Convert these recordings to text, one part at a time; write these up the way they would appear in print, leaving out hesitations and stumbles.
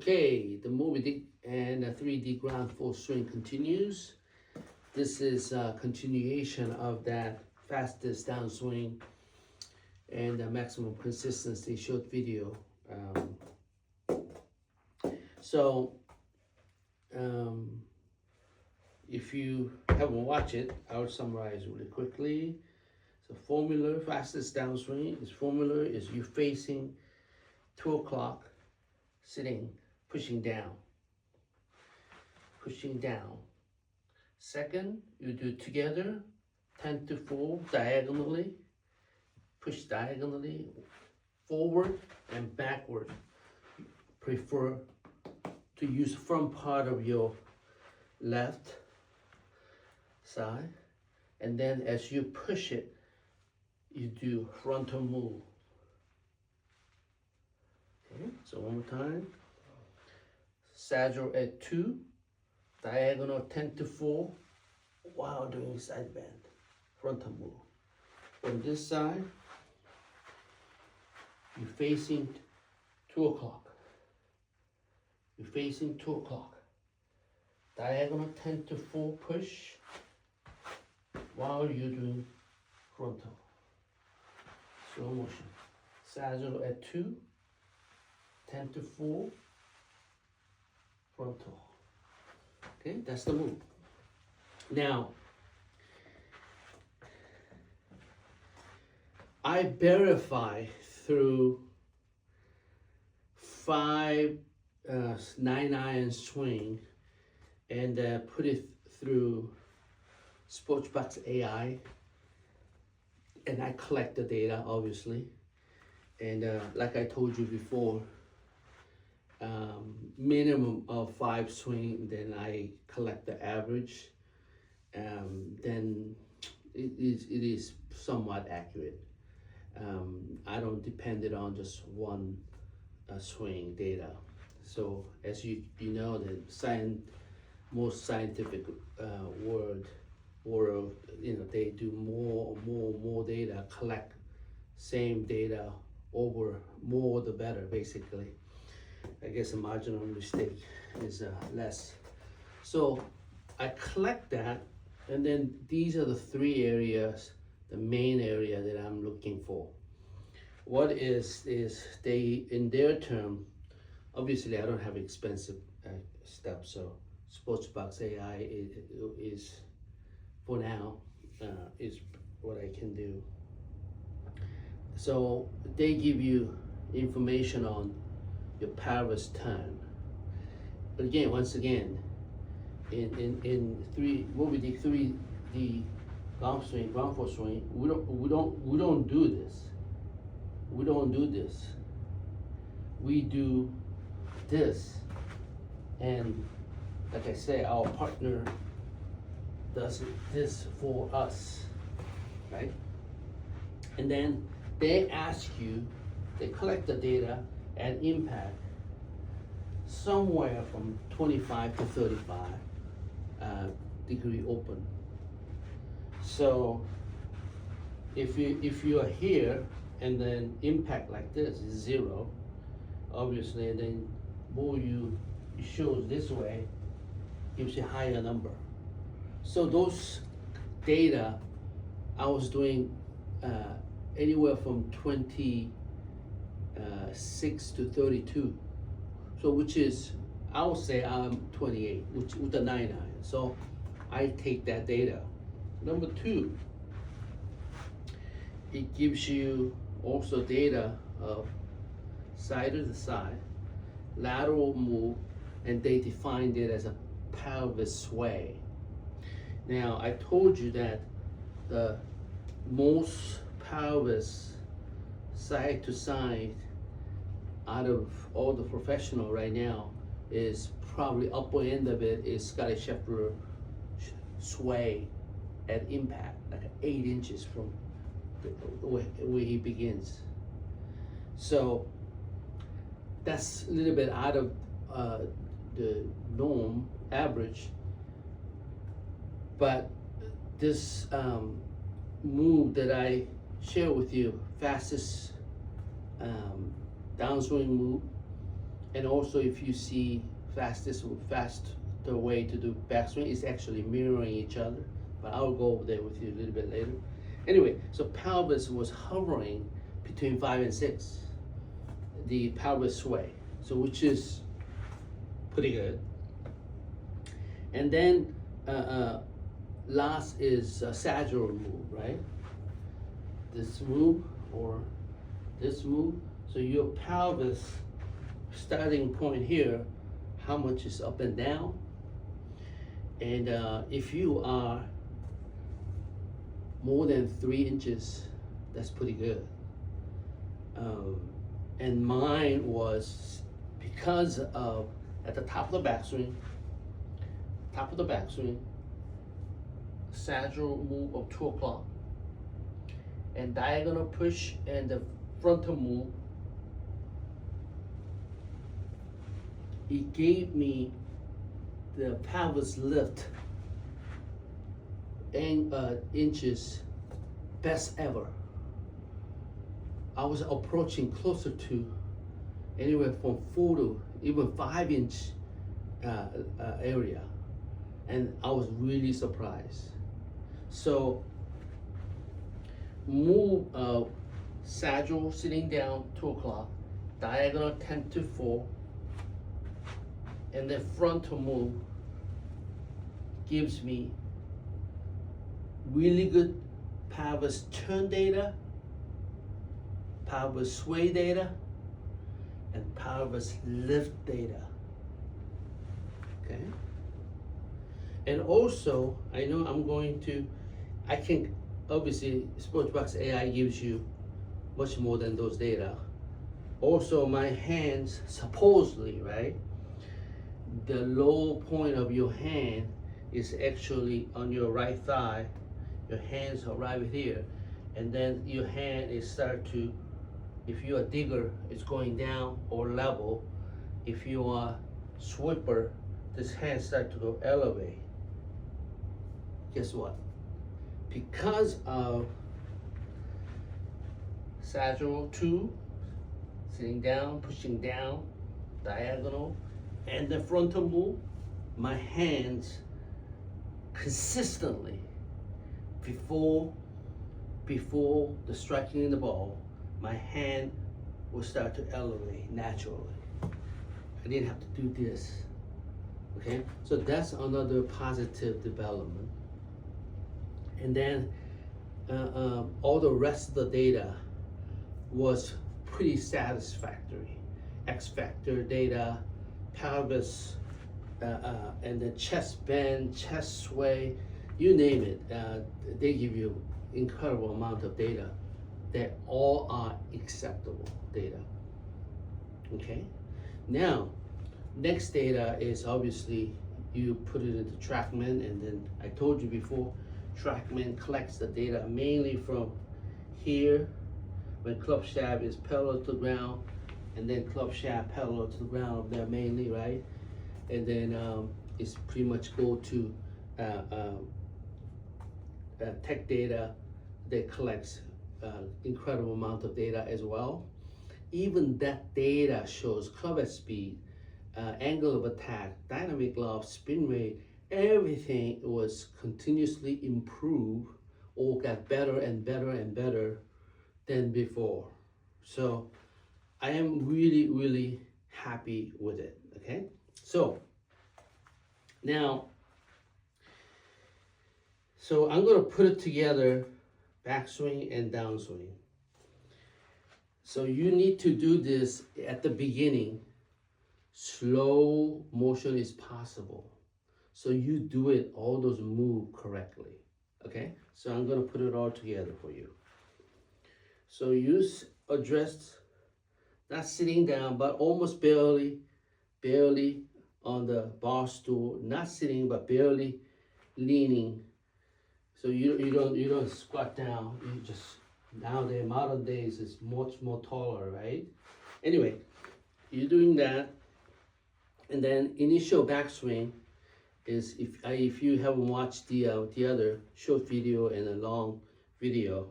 Okay, the movie and 3D ground full swing continues. This is a continuation of that fastest downswing and maximum consistency short video. So if you haven't watched it, I'll summarize really quickly. So formula, fastest downswing is formula is you facing 2 o'clock, sitting, pushing down. Second, you do together, 10 to 4 diagonally, push diagonally, forward and backward. Prefer to use front part of your left side, and then as you push it, you do frontal move. Okay, so one more time. Saddle at 2, diagonal 10 to 4, while doing side bend, frontal move. On this side, you're facing 2 o'clock. You're facing 2 o'clock. Diagonal 10 to 4 push, while you're doing frontal. Slow motion. Saddle at 2, 10 to 4, frontal. Okay, that's the move. Now, I verify through 5 9-iron swing and put it through Sportsbox AI, and I collect the data obviously, and like I told you before, minimum of 5 swing, then I collect the average, then it is somewhat accurate. I don't depend it on just one swing data. So as you know, the most scientific world, they do more data, collect same data over more the better, basically. I guess the marginal mistake is less. So I collect that, and then these are the 3 areas, the main area that I'm looking for. What is they, in their term, obviously I don't have expensive stuff, so Sportsbox AI is for now, is what I can do. So they give you information on your Paris turn. But again, once again, in 3D ground swing, ground full swing, we don't do this. We don't do this. We do this, and like I say, our partner does this for us, right? And then they ask you, they collect the data at impact somewhere from 25 to 35 degree open. So if you are here and then impact like this is 0, obviously, and then more you shows this way, gives you a higher number. So those data, I was doing anywhere from 26 to 32. So which is, I would say I'm 28, which with the 9-iron. So I take that data. Number 2, it gives you also data of side to side, lateral move, and they defined it as a pelvis sway. Now, I told you that the most pelvis side to side out of all the professional right now is probably upper end of it is Scotty Scheffler sway at impact, like 8 inches from where he begins. So that's a little bit out of the norm, average, but this move that I share with you, fastest downswing move, And also, if you see faster way to do backswing is actually mirroring each other. But I'll go over there with you a little bit later. Anyway, so pelvis was hovering between 5 and 6, the pelvis sway, so which is pretty good. And then last is sagittal move, right? This move or this move. So your pelvis starting point here, how much is up and down? And if you are more than 3 inches, that's pretty good. And mine was because of at the top of the backswing, sagittal move of 2 o'clock, and diagonal push and the frontal move. It gave me the pelvis lift and inches best ever. I was approaching closer to anywhere from 4 to even 5 inch area, and I was really surprised. So move sagittal sitting down 2 o'clock, diagonal 10 to 4, and then frontal move gives me really good pelvis turn data, pelvis sway data, and pelvis lift data. Okay? And also, I know I can, obviously, Sportsbox AI gives you much more than those data. Also, my hands, supposedly, right? The low point of your hand is actually on your right thigh. Your hands are right here. And then your hand is start to, if you're a digger, it's going down or level. If you are sweeper, this hand start to go elevate. Guess what? Because of sagittal 2, sitting down, pushing down, diagonal, and the frontal move, my hands consistently before the striking in the ball, my hand will start to elevate naturally. I didn't have to do this. Okay, so that's another positive development. And then all the rest of the data was pretty satisfactory. X factor data, pelvis, and the chest bend, chest sway, you name it. They give you incredible amount of data. They all are acceptable data. Okay, now next data is obviously you put it into TrackMan, and then I told you before, TrackMan collects the data mainly from here when club shaft is parallel to the ground, and then club shaft parallel to the ground there mainly, right? And then it's pretty much go to tech data that collects incredible amount of data as well. Even that data shows club head speed, angle of attack, dynamic loft, spin rate, everything was continuously improved or got better and better and better than before. So I am really, really happy with it, okay? So now, so I'm gonna put it together, backswing and downswing. So you need to do this at the beginning. Slow motion is possible. So you do it, all those move correctly, okay? So I'm gonna put it all together for you. So use addressed, not sitting down, but almost barely on the bar stool, not sitting, but barely leaning. So you don't squat down, you just, nowadays, modern days, is much more taller, right? Anyway, you're doing that, and then initial backswing is, if you haven't watched the other short video and a long video,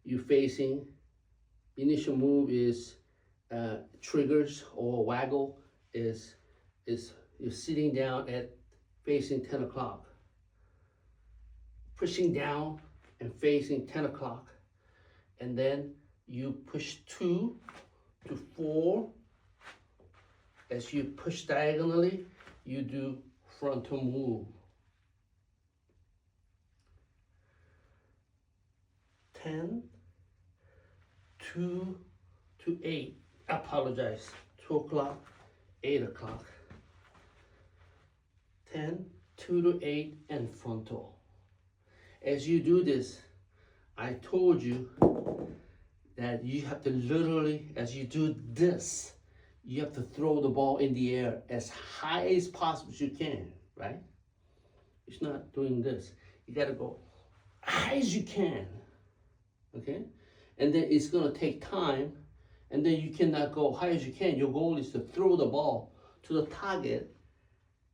you facing, initial move is triggers or waggle is you're sitting down at facing 10 o'clock, pushing down and facing 10 o'clock, and then you push 2 to 4. As you push diagonally, you do frontal move. 10, 2 to 8. Apologize. 2 o'clock, 8 o'clock. 10, 2 to 8, and frontal. As you do this, I told you that you have to literally, as you do this, you have to throw the ball in the air as high as possible as you can, right? It's not doing this. You gotta go high as you can, okay? And then it's gonna take time, and then you cannot go high as you can. Your goal is to throw the ball to the target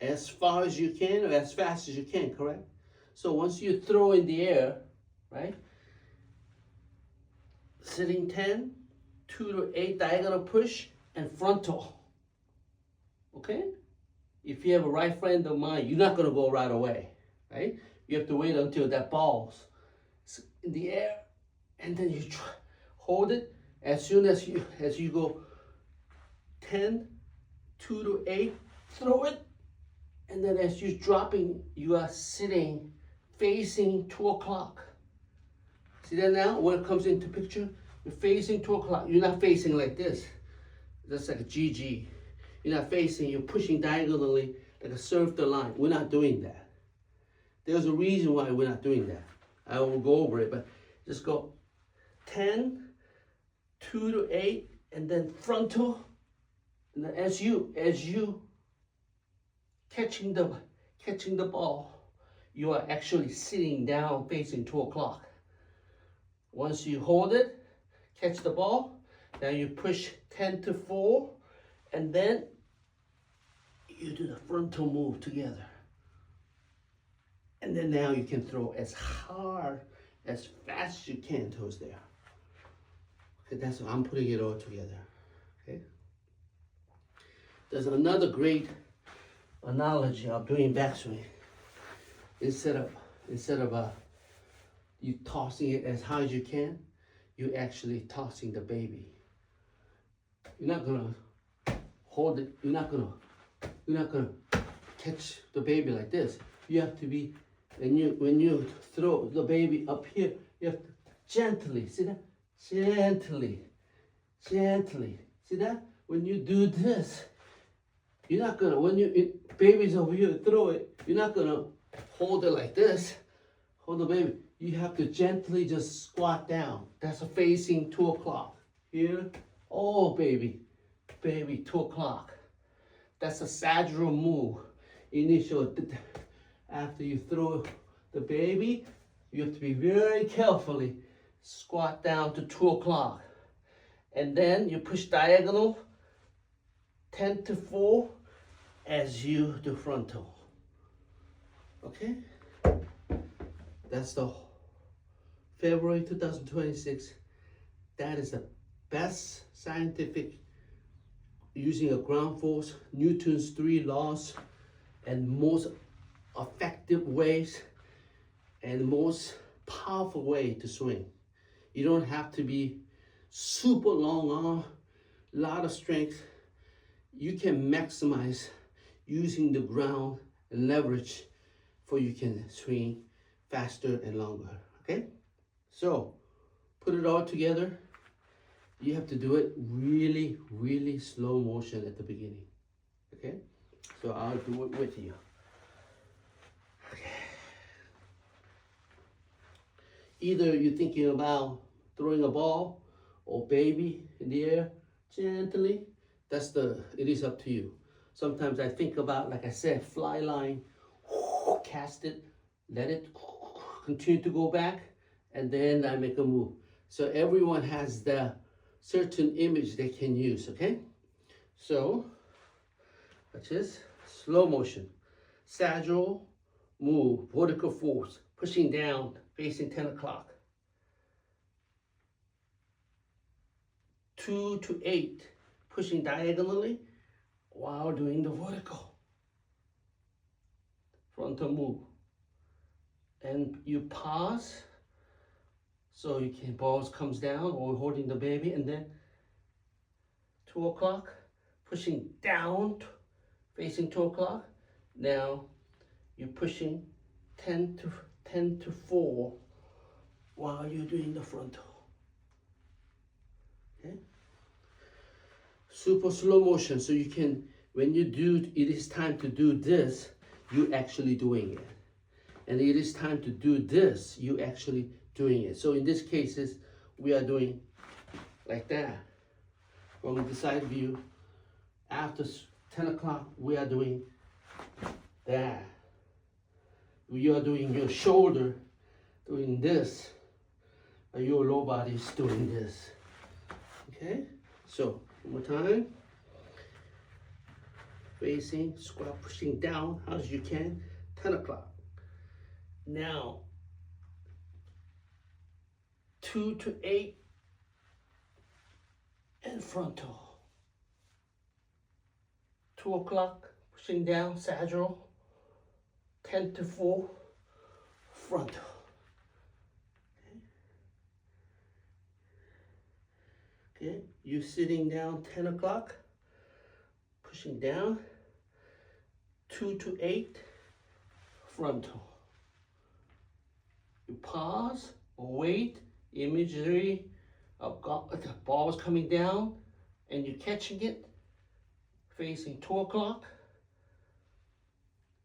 as far as you can or as fast as you can, correct? So once you throw in the air, right? Sitting 10, 2 to 8, diagonal push, and frontal, okay? If you have a right frame of mind, you're not gonna go right away, right? You have to wait until that ball's in the air, and then you hold it. As soon as you go 10, 2 to 8, throw it, and then as you're dropping, you are sitting facing 2 o'clock. See that now? When it comes into picture, you're facing 2 o'clock. You're not facing like this. That's like a GG. You're not facing, you're pushing diagonally like a surf the line. We're not doing that. There's a reason why we're not doing that. I will go over it, but just go 10, 2 to 8, and then frontal. And then as you catching the ball, you are actually sitting down facing 2 o'clock. Once you hold it, catch the ball, then you push 10 to 4, and then you do the frontal move together. And then now you can throw as hard, as fast as you can towards there. Okay, that's what I'm putting it all together. Okay. There's another great analogy of doing backswing. Instead of you tossing it as high as you can, you're actually tossing the baby. You're not gonna hold it. You're not gonna catch the baby like this. You have to be, when you throw the baby up here, you have to gently, see that? Gently. See that? When you do this, you're not gonna, baby's over here, throw it, you're not gonna hold it like this. Hold the baby. You have to gently just squat down. That's a facing 2 o'clock. Here, oh baby, 2 o'clock. That's a sagittal move. Initial, after you throw the baby, you have to be very carefully squat down to 2 o'clock. And then you push diagonal 10 to 4 as you do frontal. Okay? That's the February 2026. That is the best scientific, using a ground force, Newton's 3 laws, and most effective ways and most powerful way to swing. You don't have to be super long arm, a lot of strength. You can maximize using the ground and leverage for you can swing faster and longer, okay? So, put it all together. You have to do it really, really slow motion at the beginning, okay? So I'll do it with you. Okay. Either you're thinking about throwing a ball or baby in the air, gently, it is up to you. Sometimes I think about, like I said, fly line, cast it, let it continue to go back, and then I make a move. So everyone has the certain image they can use, okay? So, watch this, slow motion, sagittal move, vertical force, pushing down, facing 10 o'clock. 2 to 8, pushing diagonally while doing the vertical frontal move. And you pause so you can, balls comes down or holding the baby, and then 2 o'clock, pushing down, facing 2 o'clock. Now you're pushing 10 to 4 while you're doing the frontal. Okay? Super slow motion, so you can, when you do, it is time to do this, you actually doing it. And it is time to do this, you actually doing it. So in this cases, we are doing like that. From the side view, after 10 o'clock, we are doing that. We are doing your shoulder, doing this, and your lower body is doing this. Okay? So, one more time. Facing, squat, pushing down as you can, 10 o'clock. Now, 2 to 8, and frontal. 2 o'clock, pushing down, sagittal. 10 to 4, frontal. Okay, you sitting down 10 o'clock, pushing down, 2 to 8, frontal. You pause, wait, imagery of the balls coming down, and you're catching it, facing 2 o'clock,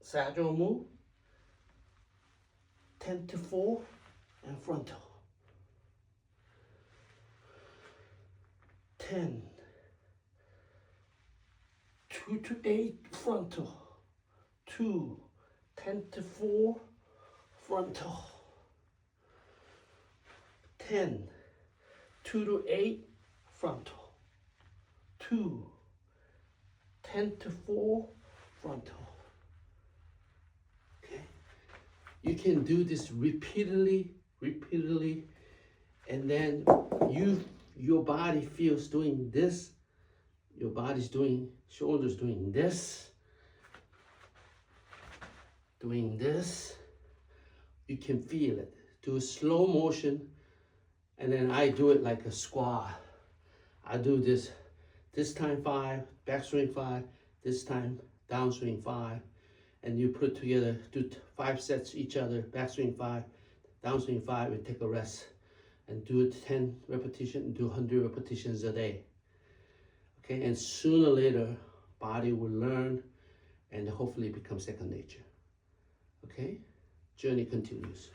sagittal move, 10 to 4, and frontal. 10, 2 to 8, frontal. 2, 10 to 4, frontal. 10, 2 to 8, frontal. 2, 10 to 4, frontal. Okay? You can do this repeatedly, and then your body feels doing this. Your body's doing, shoulders doing this. Doing this. You can feel it. Do a slow motion, and then I do it like a squat. I do this time 5, backswing 5, this time downswing 5, and you put it together, do 5 sets each other, backswing 5, downswing 5, and take a rest. And do it 10 repetitions, and do 100 repetitions a day. Okay, and sooner or later, body will learn and hopefully become second nature. Okay, journey continues.